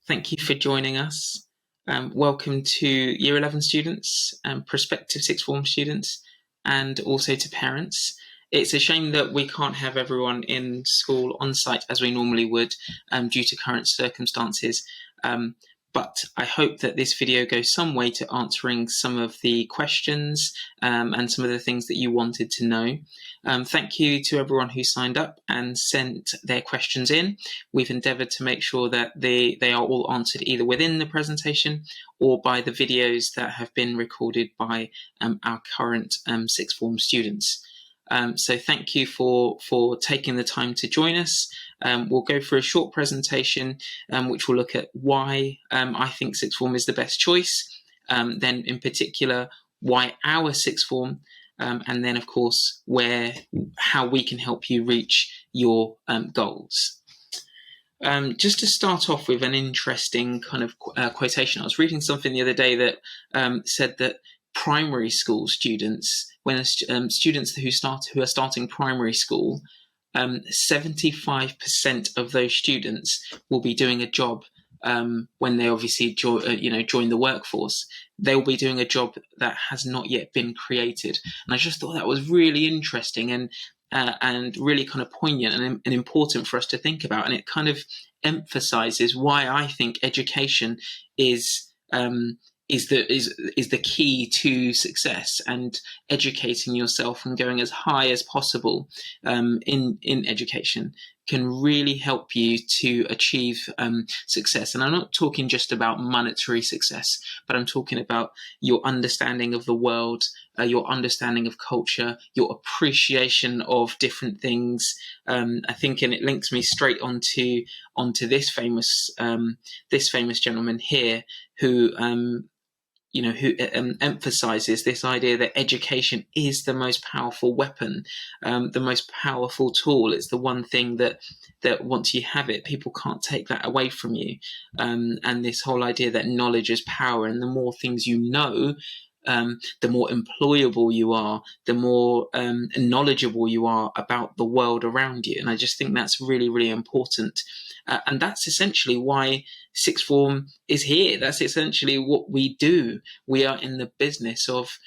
Thank you for joining us. Welcome to Year 11 students, prospective sixth form students, and also to parents. It's a shame that we can't have everyone in school on site as we normally would due to current circumstances. But I hope that this video goes some way to answering some of the questions and some of the things that you wanted to know. Thank you to everyone who signed up and sent their questions in. We've endeavoured to make sure that they are all answered either within the presentation or by the videos that have been recorded by our current sixth form students. So thank you for taking the time to join us. We'll go through a short presentation which will look at why I think sixth form is the best choice, then in particular why our sixth form, and then of course how we can help you reach your goals. Just to start off with an interesting kind of quotation. I was reading something the other day that said that primary school students, when students who are starting primary school, 75% of those students will be doing a job when they obviously join the workforce. They'll be doing a job that has not yet been created, and I just thought that was really interesting and really kind of poignant and important for us to think about. And it kind of emphasizes why I think education is the key to success, and educating yourself and going as high as possible in education can really help you to achieve success. And I'm not talking just about monetary success, but I'm talking about your understanding of the world, your understanding of culture, your appreciation of different things. I think, and it links me straight onto this famous gentleman here who emphasizes this idea that education is the most powerful weapon, the most powerful tool. It's the one thing that once you have it, people can't take that away from you. And this whole idea that knowledge is power, and the more things you know, the more employable you are, the more knowledgeable you are about the world around you. And I just think that's really, really important. And that's essentially why sixth form is here. That's essentially what we do. We are in the business of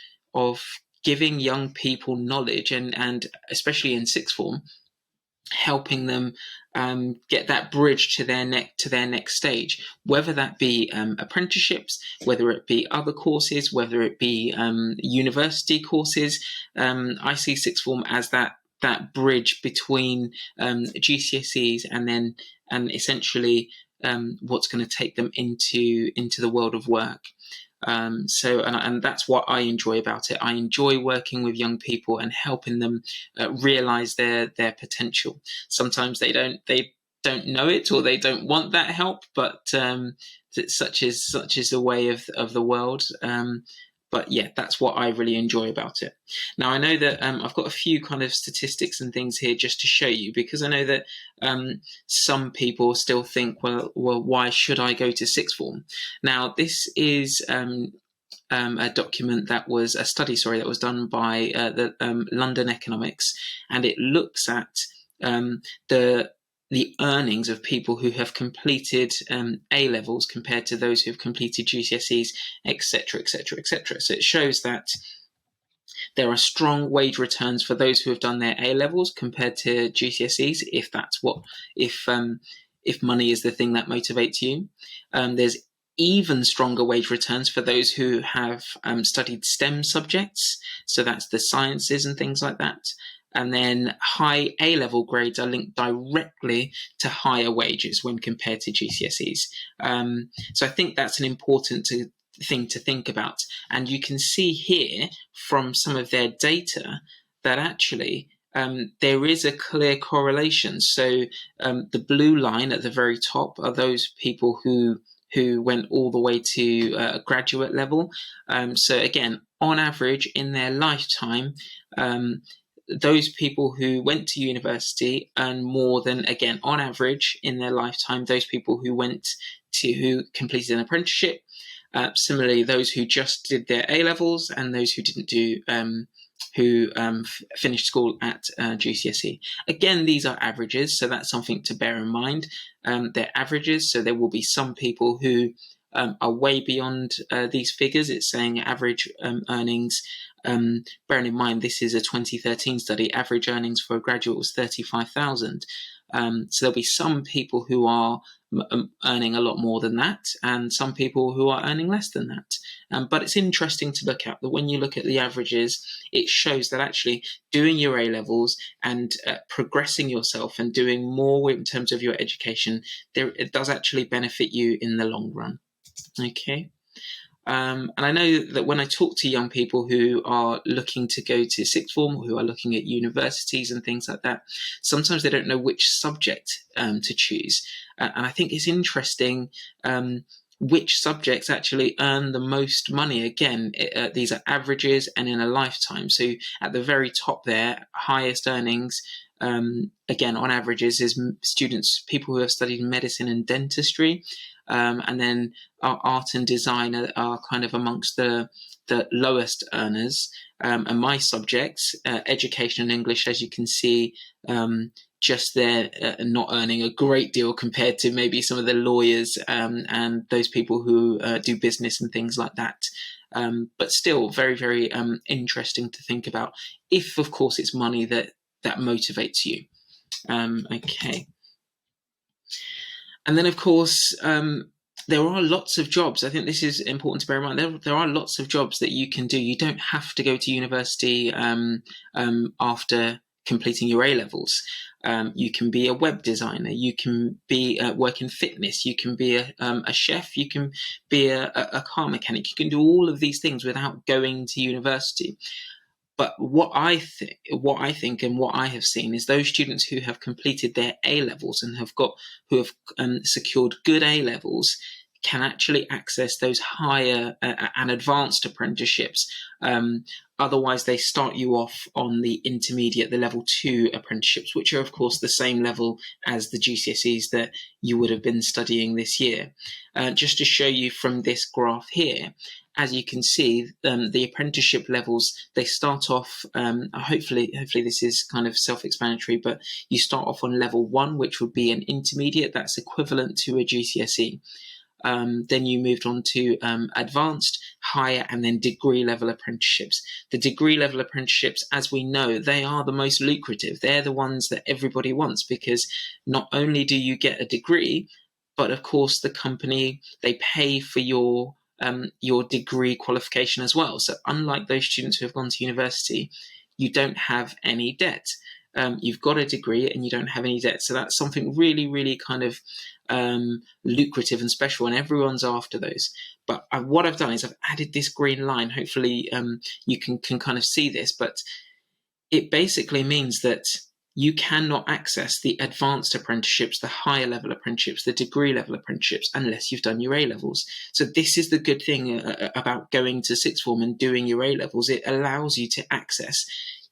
giving young people knowledge, and especially in sixth form, helping them get that bridge to their next stage, whether that be apprenticeships, whether it be other courses, whether it be university courses. I see sixth form as that bridge between GCSEs and essentially what's going to take them into the world of work. And that's what I enjoy about it. I enjoy working with young people and helping them realize their potential. Sometimes they don't know it, or they don't want that help, but such is the way of the world. But yeah, that's what I really enjoy about it. Now, I know that I've got a few kind of statistics and things here just to show you, because I know that some people still think, well, why should I go to sixth form? Now, this is a document a study that was done by the London Economics, and it looks at the earnings of people who have completed A-levels compared to those who have completed GCSEs, etc., etc., etc. So it shows that there are strong wage returns for those who have done their A-levels compared to GCSEs, if money is the thing that motivates you. There's even stronger wage returns for those who have studied STEM subjects, so that's the sciences and things like that. And then high A-level grades are linked directly to higher wages when compared to GCSEs. So I think that's an important thing to think about. And you can see here from some of their data that actually there is a clear correlation. So the blue line at the very top are those people who went all the way to graduate level. So again, on average in their lifetime, those people who went to university earn more than, again, on average in their lifetime, those people who completed an apprenticeship. Similarly, those who just did their A-levels and those who didn't do finished school at GCSE. Again, these are averages, so that's something to bear in mind. They're averages, so there will be some people who are way beyond these figures. It's saying average earnings. Bearing in mind, this is a 2013 study. Average earnings for a graduate was 35,000. So there'll be some people who are earning a lot more than that, and some people who are earning less than that. But it's interesting to look at that when you look at the averages, it shows that actually doing your A-levels and progressing yourself and doing more in terms of your education, it does actually benefit you in the long run. Okay. And I know that when I talk to young people who are looking to go to sixth form, who are looking at universities and things like that, sometimes they don't know which subject to choose. And I think it's interesting which subjects actually earn the most money. Again, these are averages and in a lifetime. So at the very top there, highest earnings, again, on averages, is people who have studied medicine and dentistry. And then art and design are kind of amongst the lowest earners. And my subjects, education and English, as you can see, just there, not earning a great deal compared to maybe some of the lawyers and those people who do business and things like that. But still very, very interesting to think about, if, of course, it's money that motivates you. Okay. And then, of course, there are lots of jobs. I think this is important to bear in mind. There are lots of jobs that you can do. You don't have to go to university after completing your A-levels. You can be a web designer. You can be work in fitness. You can be a chef. You can be a car mechanic. You can do all of these things without going to university. But what I think and what I have seen is those students who have completed their A-levels and who have secured good A-levels can actually access those higher and advanced apprenticeships. Otherwise, they start you off on the intermediate, the level 2 apprenticeships, which are, of course, the same level as the GCSEs that you would have been studying this year. Just to show you from this graph here, as you can see, the apprenticeship levels, they start off, hopefully this is kind of self-explanatory, but you start off on level 1, which would be an intermediate. That's equivalent to a GCSE. Then you moved on to advanced, higher, and then degree level apprenticeships. The degree level apprenticeships, as we know, they are the most lucrative. They're the ones that everybody wants, because not only do you get a degree, but of course the company, they pay for your degree qualification as well. So unlike those students who have gone to university, you don't have any debt. You've got a degree and you don't have any debt. So that's something really, really kind of lucrative and special, and everyone's after those. But what I've done is I've added this green line. Hopefully you can kind of see this, but it basically means that you cannot access the advanced apprenticeships, the higher level apprenticeships, the degree level apprenticeships, unless you've done your A-levels. So this is the good thing about going to sixth form and doing your A-levels. It allows you to access,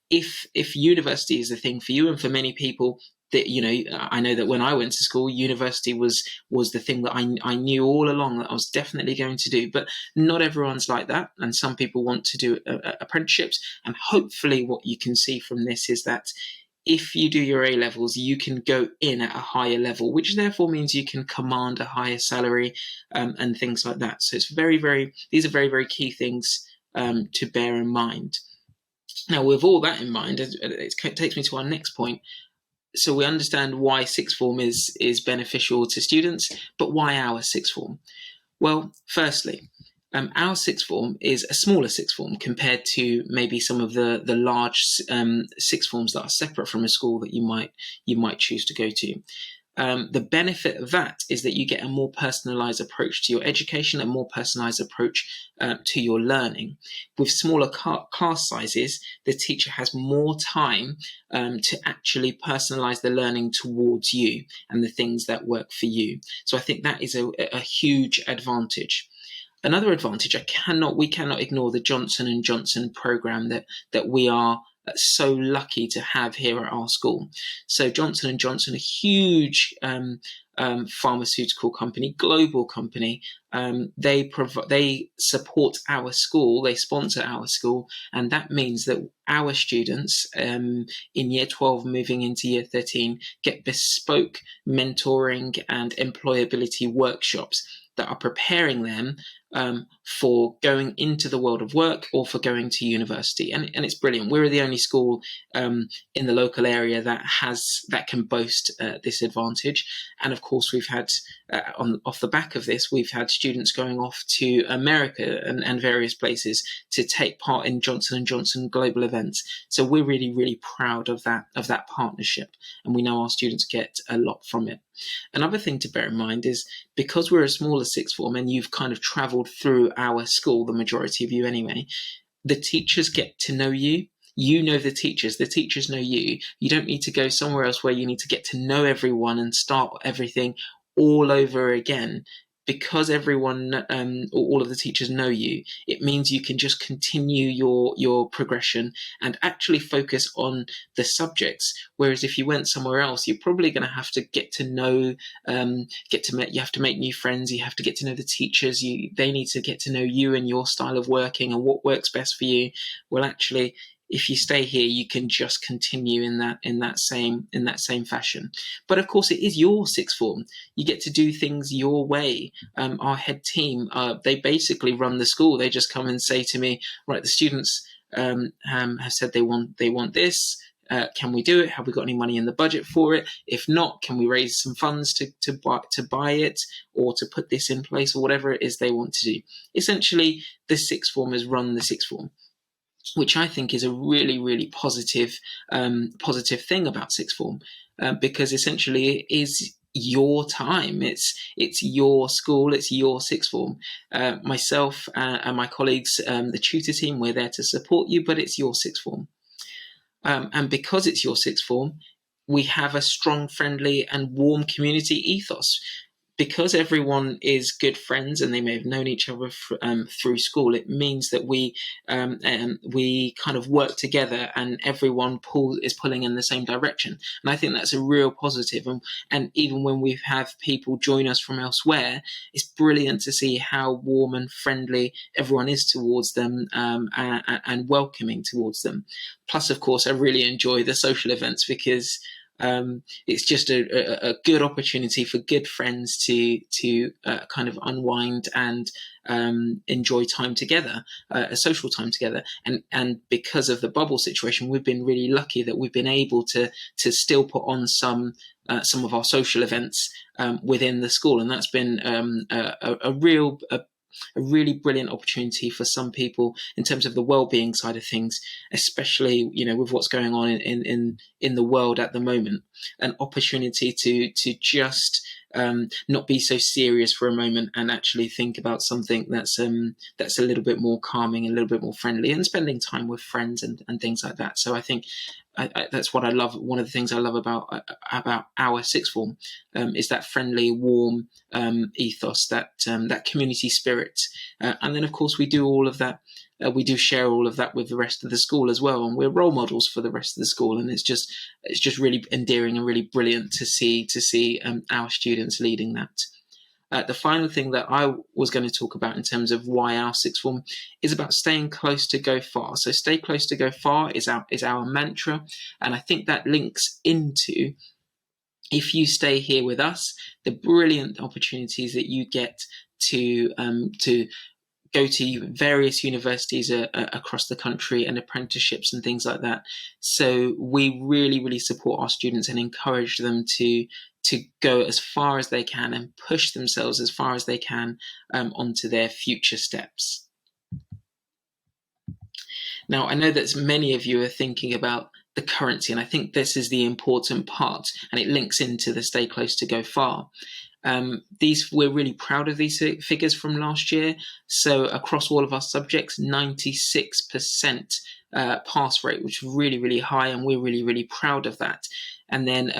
if university is the thing for you, and for many people, that, you know, I know that when I went to school, university was the thing that I knew all along that I was definitely going to do. But not everyone's like that, and some people want to do apprenticeships. And hopefully what you can see from this is that if you do your A-levels, you can go in at a higher level, which therefore means you can command a higher salary and things like that. So it's these are very, very key things to bear in mind. Now, with all that in mind, it takes me to our next point. So we understand why sixth form is beneficial to students, but why our sixth form? Well, firstly, our sixth form is a smaller sixth form compared to maybe some of the large sixth forms that are separate from a school that you might choose to go to. The benefit of that is that you get a more personalized approach to your education, a more personalized approach to your learning. With smaller class sizes, the teacher has more time to actually personalize the learning towards you and the things that work for you. So I think that is a huge advantage. Another advantage, we cannot ignore the Johnson & Johnson program that we are so lucky to have here at our school. So Johnson & Johnson, a huge pharmaceutical company, global company. They support our school, they sponsor our school, and that means that our students in year 12 moving into year 13 get bespoke mentoring and employability workshops that are preparing them for going into the world of work or for going to university. And it's brilliant. We're the only school in the local area that can boast this advantage. And of course, we've had off the back of this, we've had students going off to America and various places to take part in Johnson & Johnson global events. So we're really, really proud of that partnership, and we know our students get a lot from it. Another thing to bear in mind is, because we're a smaller sixth form and you've kind of travelled through our school, the majority of you anyway, the teachers get to know you. You know the teachers know you. You don't need to go somewhere else where you need to get to know everyone and start everything all over again. Because everyone, all of the teachers know you, it means you can just continue your progression and actually focus on the subjects. Whereas if you went somewhere else, you're probably going to have to get to know, you have to make new friends. You have to get to know the teachers. They need to get to know you and your style of working and what works best for you. Well, actually, if you stay here, you can just continue in that same fashion. But of course, it is your sixth form. You get to do things your way. Our head team, they basically run the school. They just come and say to me, right, the students have said they want this. Can we do it? Have we got any money in the budget for it? If not, can we raise some funds to buy it or to put this in place, or whatever it is they want to do? Essentially, the sixth formers run the sixth form, which I think is a really, really positive thing about sixth form, because essentially it is your time. It's your school. It's your sixth form. Myself and my colleagues, the tutor team, we're there to support you, but it's your sixth form. And because it's your sixth form, we have a strong, friendly, and warm community ethos. Because everyone is good friends and they may have known each other through school, it means that we kind of work together and everyone is pulling in the same direction. And I think that's a real positive. And even when we have people join us from elsewhere, it's brilliant to see how warm and friendly everyone is towards them, and welcoming towards them. Plus, of course, I really enjoy the social events, because it's just a good opportunity for good friends to kind of unwind and enjoy time together, a social time together. And because of the bubble situation, we've been really lucky that we've been able to still put on some of our social events within the school, and that's been a really brilliant opportunity for some people in terms of the well-being side of things, especially with what's going on in the world at the moment. An opportunity to just not be so serious for a moment and actually think about something that's a little bit more calming, a little bit more friendly, and spending time with friends and things like that. So I think that's what I love. One of the things I love about our sixth form is that friendly, warm ethos, that community spirit, and then of course we do all of that. We do share all of that with the rest of the school as well, and we're role models for the rest of the school. And it's just really endearing and really brilliant to see our students leading that. The final thing that I was going to talk about in terms of why our sixth form is about staying close to go far. So stay close to go far is our mantra. And I think that links into, if you stay here with us, the brilliant opportunities that you get to go to various universities across the country and apprenticeships and things like that. So we really, really support our students and encourage them to go as far as they can and push themselves as far as they can onto their future steps. Now, I know that many of you are thinking about the currency, and I think this is the important part, and it links into the stay close to go far. We're really proud of these figures from last year. So across all of our subjects, 96% pass rate, which is really, really high, and we're really, really proud of that. And then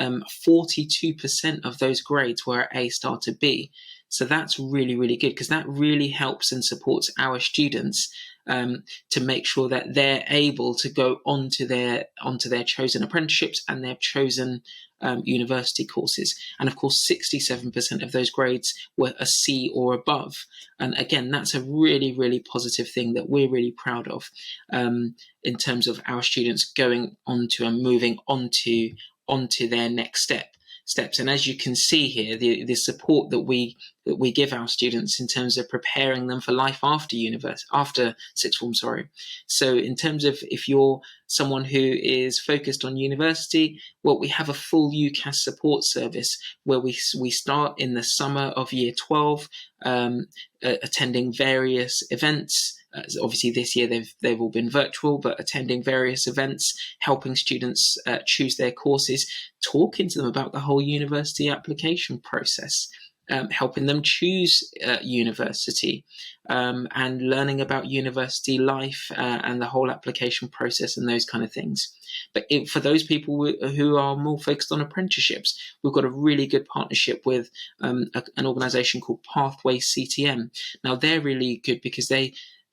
42% of those grades were A star to B. So that's really, really good, because that really helps and supports our students to make sure that they're able to go onto their chosen apprenticeships and their chosen university courses. And of course, 67% of those grades were a C or above. And again, that's a really, really positive thing that we're really proud of, in terms of our students going on to and moving onto their next steps. And as you can see here, the support that we give our students in terms of preparing them for life after sixth form. So in terms of, if you're someone who is focused on university, well, we have a full UCAS support service where we start in the summer of year 12, attending various events. Obviously, this year they've all been virtual, but attending various events, helping students choose their courses, talking to them about the whole university application process, helping them choose university, and learning about university life and the whole application process and those kind of things. But for those people who are more focused on apprenticeships, we've got a really good partnership with an organisation called Pathway CTM. Now, they're really good because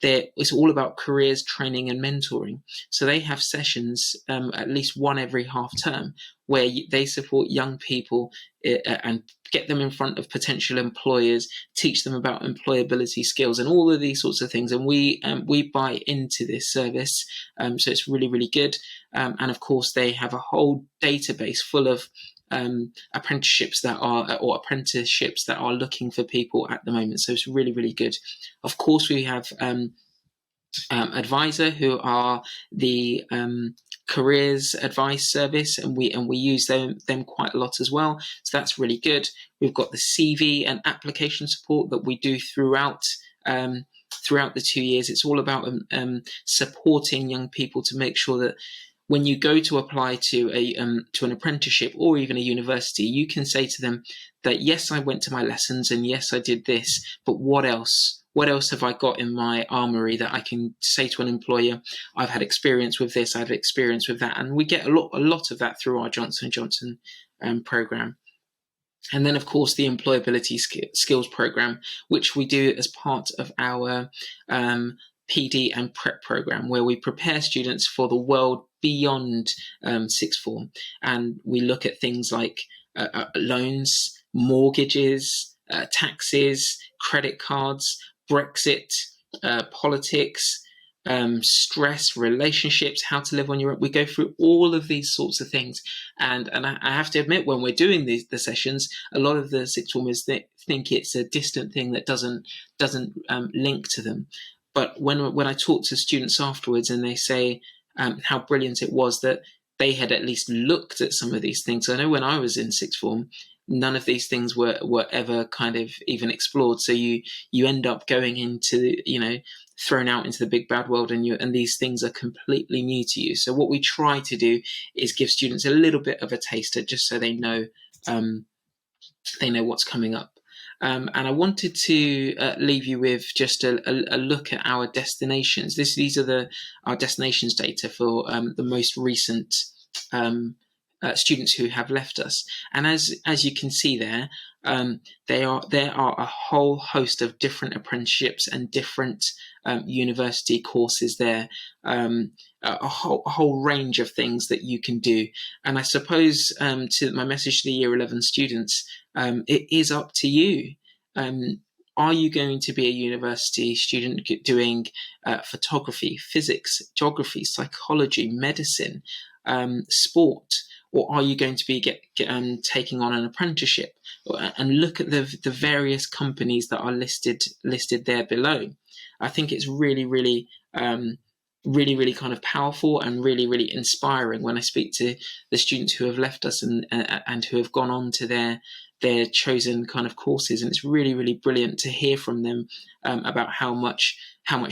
it's all about careers, training and mentoring. So they have sessions, at least one every half term, where they support young people and get them in front of potential employers, teach them about employability skills and all of these sorts of things. And we buy into this service, so it's really, really good. And of course, they have a whole database full of apprenticeships that are looking for people at the moment. So it's really, really good. Of course, we have Advisor, who are the careers advice service, and we use them quite a lot as well. So that's really good. We've got the CV and application support that we do throughout the 2 years. It's all about supporting young people to make sure that when you go to apply to an apprenticeship or even a university, you can say to them that, yes, I went to my lessons and yes, I did this, but what else? What else have I got in my armory that I can say to an employer, I've had experience with this, I've experience with that. And we get a lot of that through our Johnson & Johnson program. And then, of course, the employability skills program, which we do as part of our PD and prep program, where we prepare students for the world beyond sixth form. And we look at things like loans, mortgages, taxes, credit cards, Brexit, politics, stress, relationships, how to live on your own. We go through all of these sorts of things. And I have to admit, when we're doing the sessions, a lot of the sixth formers think it's a distant thing that doesn't link to them. But when I talk to students afterwards and they say how brilliant it was that they had at least looked at some of these things. I know when I was in sixth form, none of these things were ever kind of even explored. So you end up going into, thrown out into the big bad world, and these things are completely new to you. So what we try to do is give students a little bit of a taster, just so they know what's coming up. And I wanted to leave you with just a look at our destinations. These are our destinations data for the most recent students who have left us. And as you can see there, there are a whole host of different apprenticeships and different university courses there, a whole range of things that you can do. And I suppose to my message to the Year 11 students, it is up to you. Are you going to be a university student doing photography, physics, geography, psychology, medicine, sport? Or are you going to be taking on an apprenticeship? And look at the various companies that are listed there below. I think it's really, really, really, really kind of powerful and really, really inspiring when I speak to the students who have left us and who have gone on to their chosen kind of courses. And it's really, really brilliant to hear from them about how much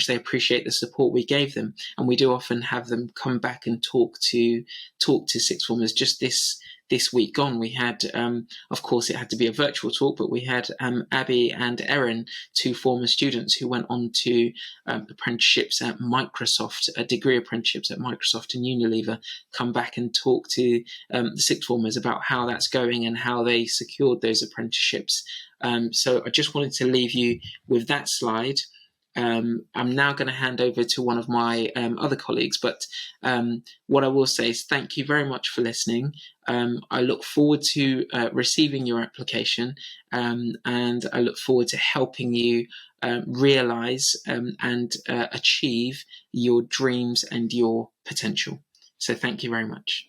they appreciate the support we gave them. And we do often have them come back and talk to sixth formers. Just this week gone, we had, of course, it had to be a virtual talk, but we had Abby and Erin, two former students who went on to apprenticeships at Microsoft, degree apprenticeships at Microsoft and Unilever, come back and talk to the sixth formers about how that's going and how they secured those apprenticeships. So I just wanted to leave you with that slide. I'm now going to hand over to one of my other colleagues, but what I will say is thank you very much for listening. I look forward to receiving your application, and I look forward to helping you realize and achieve your dreams and your potential. So thank you very much.